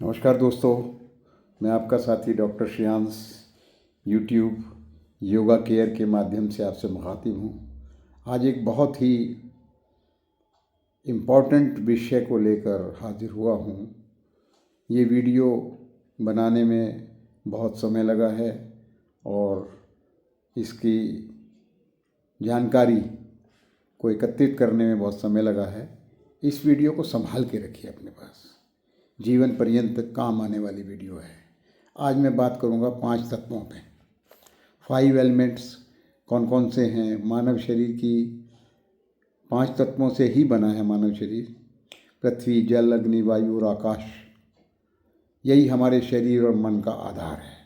नमस्कार दोस्तों, मैं आपका साथी doctor Shreyansh YouTube yoga care के माध्यम से आपसे मुखातिब हूँ। आज एक बहुत ही इम्पॉर्टेंट विषय को लेकर हाजिर हुआ हूँ। ये वीडियो बनाने में बहुत समय लगा है और इसकी जानकारी को एकत्रित करने में बहुत समय लगा है। इस वीडियो को संभाल के रखिए अपने पास, जीवन पर्यंत काम आने वाली वीडियो है। आज मैं बात करूंगा 5 तत्वों पे। 5 एलिमेंट्स कौन कौन से हैं। मानव शरीर की 5 तत्वों से ही बना है मानव शरीर। पृथ्वी, जल, अग्नि, वायु और आकाश, यही हमारे शरीर और मन का आधार है।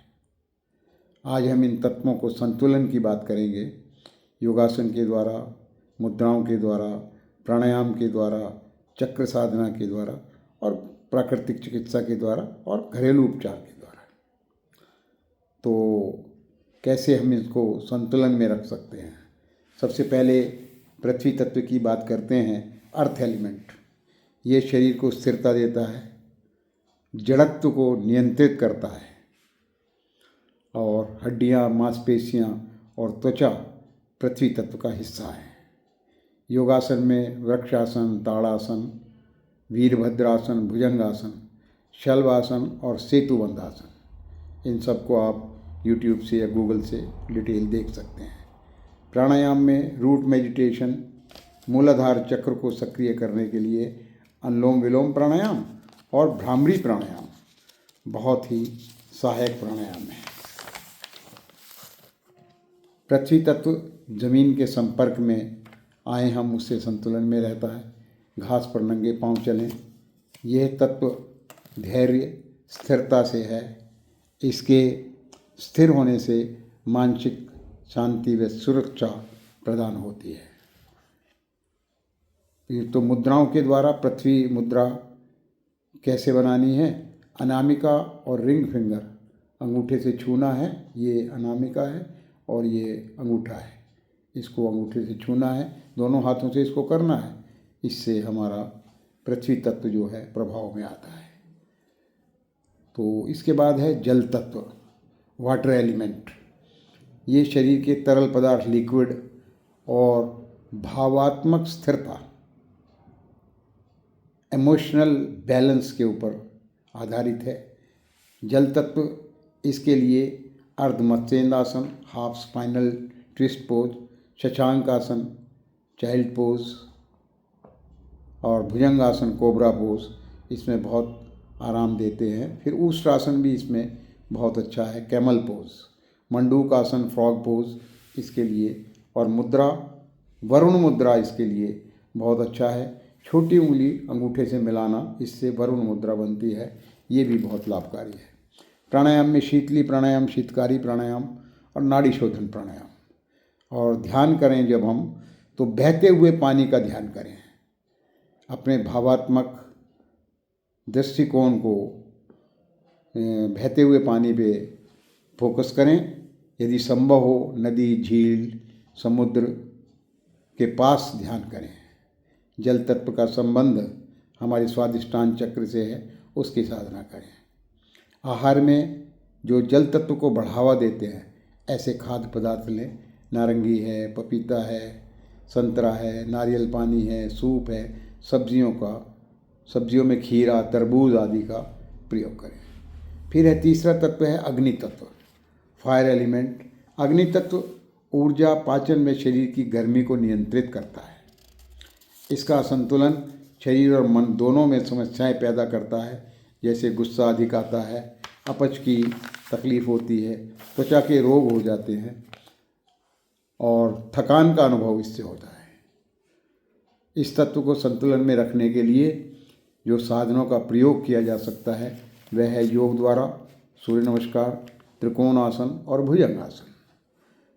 आज हम इन तत्वों को संतुलन की बात करेंगे। योगासन के द्वारा, मुद्राओं के द्वारा, प्राणायाम के द्वारा, चक्र साधना के द्वारा और प्राकृतिक चिकित्सा के द्वारा और घरेलू उपचार के द्वारा। तो कैसे हम इसको संतुलन में रख सकते हैं। सबसे पहले पृथ्वी तत्व की बात करते हैं। अर्थ एलिमेंट, ये शरीर को स्थिरता देता है, जड़त्व को नियंत्रित करता है और हड्डियाँ, मांसपेशियाँ और त्वचा पृथ्वी तत्व का हिस्सा है। योगासन में वृक्षासन, ताड़ासन, वीरभद्रासन, भुजंगासन, शलवासन और सेतुबंधासन, इन सब को आप YouTube से या गूगल से डिटेल देख सकते हैं। प्राणायाम में रूट मेडिटेशन, मूलाधार चक्र को सक्रिय करने के लिए अनुलोम विलोम प्राणायाम और भ्रामरी प्राणायाम बहुत ही सहायक प्राणायाम है। पृथ्वी तत्व जमीन के संपर्क में आए हम उससे संतुलन में रहता है। घास पर नंगे पांव चलें, यह तत्व धैर्य, स्थिरता से है। इसके स्थिर होने से मानसिक शांति व सुरक्षा प्रदान होती है। तो मुद्राओं के द्वारा पृथ्वी मुद्रा कैसे बनानी है। अनामिका और रिंग फिंगर, अंगूठे से छूना है, ये अनामिका है और ये अंगूठा है। इसको अंगूठे से छूना है, दोनों हाथों से इसको करना है। इससे हमारा पृथ्वी तत्व जो है प्रभाव में आता है। तो इसके बाद है जल तत्व, वाटर एलिमेंट। ये शरीर के तरल पदार्थ, लिक्विड और भावात्मक स्थिरता, इमोशनल बैलेंस के ऊपर आधारित है। जल तत्व इसके लिए अर्ध Matsyendrasana, half spinal twist pose, Shashank आसन, चाइल्ड पोज और भुजंगासन, कोबरा पोज इसमें बहुत आराम देते हैं। फिर ऊष्ट्रासन भी इसमें बहुत अच्छा है। कैमल पोज, मंडूक आसन, फ्रॉग पोज इसके लिए, और मुद्रा वरुण मुद्रा इसके लिए बहुत अच्छा है। छोटी उंगली अंगूठे से मिलाना, इससे वरुण मुद्रा बनती है, ये भी बहुत लाभकारी है। प्राणायाम में शीतली प्राणायाम, शीतकारी प्राणायाम और नाड़ी शोधन प्राणायाम। और ध्यान करें जब हम, तो बहते हुए पानी का ध्यान करें। अपने भावात्मक दृष्टिकोण को बहते हुए पानी पे फोकस करें। यदि संभव हो, नदी, झील, समुद्र के पास ध्यान करें। जल तत्व का संबंध हमारे स्वादिष्टान चक्र से है, उसकी साधना करें। आहार में जो जल तत्व को बढ़ावा देते हैं ऐसे खाद्य पदार्थ लें। नारंगी है, पपीता है, संतरा है, नारियल पानी है, सूप है, सब्जियों में खीरा, तरबूज आदि का प्रयोग करें। फिर है तीसरा तत्व है अग्नि तत्व, फायर एलिमेंट। अग्नि तत्व ऊर्जा, पाचन में शरीर की गर्मी को नियंत्रित करता है। इसका असंतुलन शरीर और मन दोनों में समस्याएं पैदा करता है, जैसे गुस्सा अधिक आता है, अपच की तकलीफ होती है, त्वचा के रोग हो जाते हैं और थकान का अनुभव इससे होता है। इस तत्व को संतुलन में रखने के लिए जो साधनों का प्रयोग किया जा सकता है वह है योग द्वारा सूर्य नमस्कार, त्रिकोण आसन और भुजंगासन।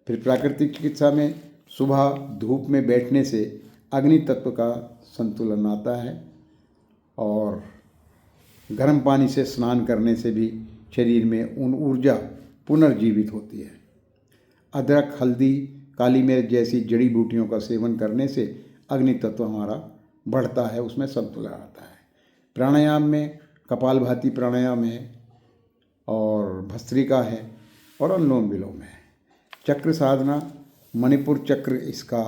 फिर प्राकृतिक चिकित्सा में सुबह धूप में बैठने से अग्नि तत्व का संतुलन आता है और गर्म पानी से स्नान करने से भी शरीर में ऊर्जा पुनर्जीवित होती है। अदरक, हल्दी, काली मिर्च जैसी जड़ी बूटियों का सेवन करने से अग्नि तत्व हमारा बढ़ता है, उसमें संतुलन आता है। प्राणायाम में कपालभाति प्राणायाम है और भस्त्रिका है और अनुलोम विलोम है। चक्र साधना मणिपुर चक्र इसका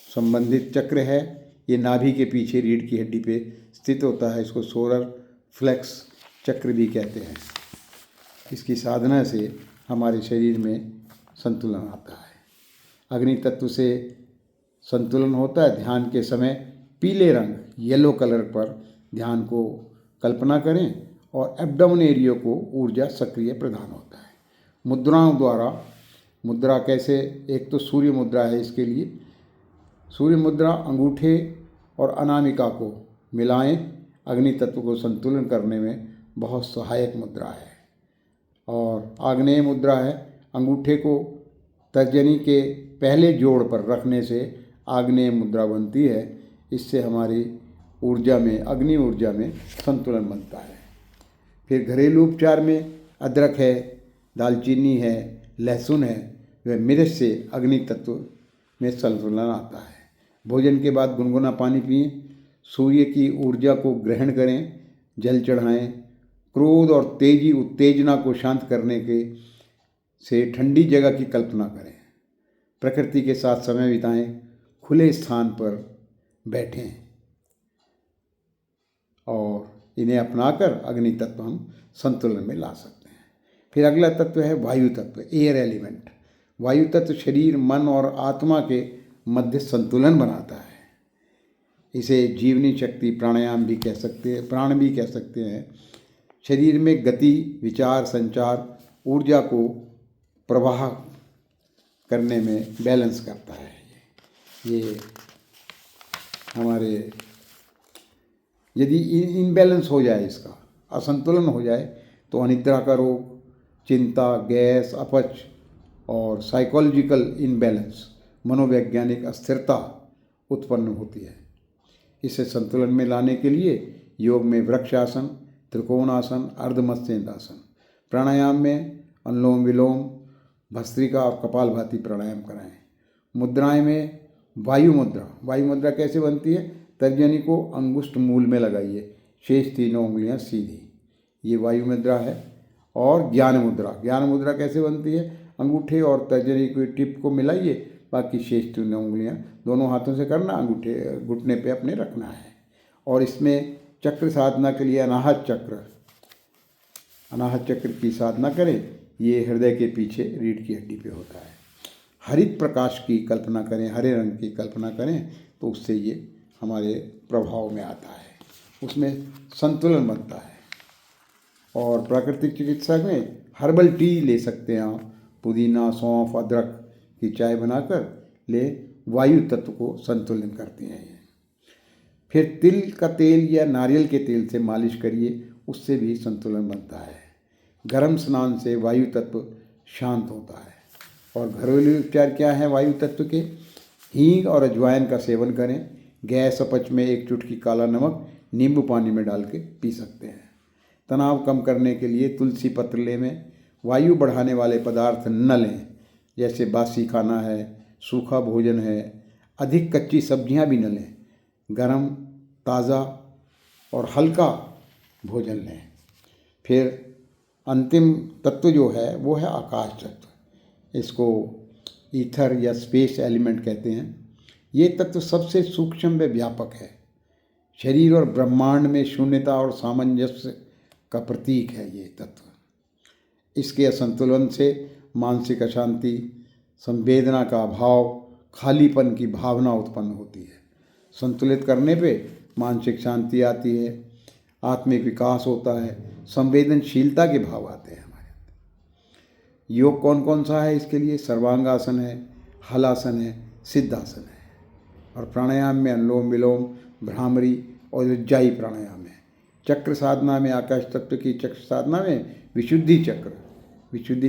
संबंधित चक्र है। ये नाभि के पीछे रीढ़ की हड्डी पे स्थित होता है। इसको सोलर फ्लेक्स चक्र भी कहते हैं। इसकी साधना से हमारे शरीर में संतुलन आता है। अग्नि तत्व से संतुलन होता है। ध्यान के समय पीले रंग येलो कलर पर ध्यान को कल्पना करें और एब्डोमेन एरिया को ऊर्जा सक्रिय प्रदान होता है। मुद्राओं द्वारा, मुद्रा कैसे, एक तो सूर्य मुद्रा है। इसके लिए सूर्य मुद्रा अंगूठे और अनामिका को मिलाएं, अग्नि तत्व को संतुलन करने में बहुत सहायक मुद्रा है। और आग्नेय मुद्रा है, अंगूठे को तर्जनी के पहले जोड़ पर रखने से आग्नेय मुद्रा बनती है। इससे हमारी ऊर्जा में, अग्नि ऊर्जा में संतुलन बनता है। फिर घरेलू उपचार में अदरक है, दालचीनी है, लहसुन है, वह मिर्च से अग्नि तत्व में संतुलन आता है। भोजन के बाद गुनगुना पानी पिएं, सूर्य की ऊर्जा को ग्रहण करें, जल चढ़ाएं, क्रोध और तेजी उत्तेजना को शांत करने के से ठंडी जगह की कल्पना करें, प्रकृति के साथ समय बिताएं, खुले स्थान पर बैठें और इन्हें अपनाकर अग्नि तत्व हम संतुलन में ला सकते हैं। फिर अगला तत्व है वायु तत्व, एयर एलिमेंट। वायु तत्व शरीर, मन और आत्मा के मध्य संतुलन बनाता है। इसे जीवनी शक्ति प्राणायाम भी कह सकते हैं, प्राण भी कह सकते हैं। शरीर में गति, विचार, संचार, ऊर्जा को प्रवाह करने में बैलेंस करता है। ये हमारे, यदि इनबैलेंस हो जाए, इसका असंतुलन हो जाए, तो अनिद्रा का रोग, चिंता, गैस, अपच और साइकोलॉजिकल इनबैलेंस, मनोवैज्ञानिक अस्थिरता उत्पन्न होती है। इसे संतुलन में लाने के लिए योग में वृक्षासन, त्रिकोणासन, अर्धमत्स्येंद्रासन, प्राणायाम में अनुलोम विलोम, भस्त्रिका और कपालभाति प्राणायाम कराएं। मुद्राएं में वायु मुद्रा। वायु मुद्रा कैसे बनती है? तर्जनी को अंगुष्ठ मूल में लगाइए, शेष तीनों उंगलियां सीधी, ये वायु मुद्रा है। और ज्ञान मुद्रा। ज्ञान मुद्रा कैसे बनती है? अंगूठे और तर्जनी की टिप को मिलाइए, बाकी शेष तीनों उंगलियां दोनों हाथों से करना, अंगूठे घुटने पे अपने रखना है। और इसमें चक्र साधना के लिए अनाहत चक्र की साधना करें। ये हृदय के पीछे रीढ़ की हड्डी पे होता है। हरित प्रकाश की कल्पना करें, हरे रंग की कल्पना करें, तो उससे ये हमारे प्रभाव में आता है, उसमें संतुलन बनता है। और प्राकृतिक चिकित्सा में हर्बल टी ले सकते हैं आप, पुदीना, सौंफ, अदरक की चाय बनाकर ले, वायु तत्व को संतुलित करती हैं ये। फिर तिल का तेल या नारियल के तेल से मालिश करिए, उससे भी संतुलन बनता है। गर्म स्नान से वायु तत्व शांत होता है। और घरेलू उपचार क्या है वायु तत्व के? हींग और अजवाइन का सेवन करें। गैस अपच में एक चुटकी काला नमक नींबू पानी में डाल के पी सकते हैं। तनाव कम करने के लिए तुलसी पत्र लें। वायु बढ़ाने वाले पदार्थ न लें, जैसे बासी खाना है, सूखा भोजन है, अधिक कच्ची सब्जियां भी न लें। गरम, ताज़ा और हल्का भोजन लें। फिर अंतिम तत्व जो है वो है आकाश तत्व। इसको ईथर या स्पेस एलिमेंट कहते हैं। ये तत्व सबसे सूक्ष्म व व्यापक है। शरीर और ब्रह्मांड में शून्यता और सामंजस्य का प्रतीक है ये तत्व। इसके असंतुलन से मानसिक अशांति, संवेदना का अभाव, खालीपन की भावना उत्पन्न होती है। संतुलित करने पे मानसिक शांति आती है, आत्मिक विकास होता है, संवेदनशीलता के भाव आते हैं हमारे अंदर। योग कौन कौन सा है इसके लिए? सर्वांगासन है, हलासन है, सिद्धासन है। और प्राणायाम में अनुलोम विलोम, भ्रामरी और उज्जाई प्राणायाम है। चक्र साधना में, आकाश तत्व की चक्र साधना में विशुद्धि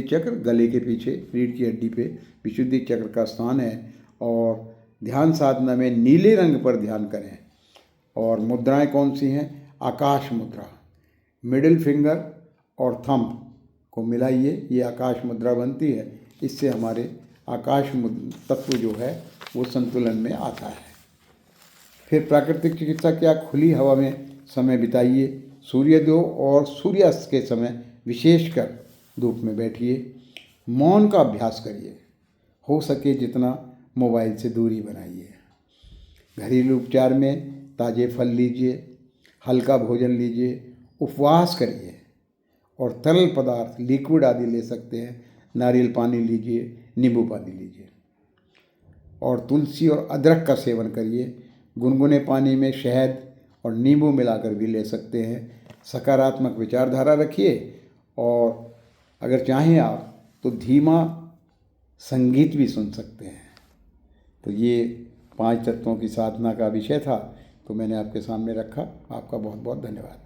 चक्र गले के पीछे रीढ़ की हड्डी पे विशुद्धि चक्र का स्थान है। और ध्यान साधना में नीले रंग पर ध्यान करें। और मुद्राएं कौन सी हैं? आकाश मुद्रा, मिडिल फिंगर और थंब को मिलाइए, ये आकाश मुद्रा बनती है। इससे हमारे आकाश तत्व जो है वो संतुलन में आता है। फिर प्राकृतिक चिकित्सा क्या? खुली हवा में समय बिताइए, सूर्योदय और सूर्यास्त के समय विशेषकर धूप में बैठिए। मौन का अभ्यास करिए। हो सके जितना मोबाइल से दूरी बनाइए। घरेलू उपचार में ताज़े फल लीजिए, हल्का भोजन लीजिए, उपवास करिए और तरल पदार्थ लिक्विड आदि ले सकते हैं। नारियल पानी लीजिए, नींबू पानी लीजिए और तुलसी और अदरक का सेवन करिए। गुनगुने पानी में शहद और नींबू मिलाकर भी ले सकते हैं। सकारात्मक विचारधारा रखिए और अगर चाहें आप तो धीमा संगीत भी सुन सकते हैं। तो ये 5 तत्वों की साधना का विषय था, तो मैंने आपके सामने रखा। आपका बहुत बहुत धन्यवाद।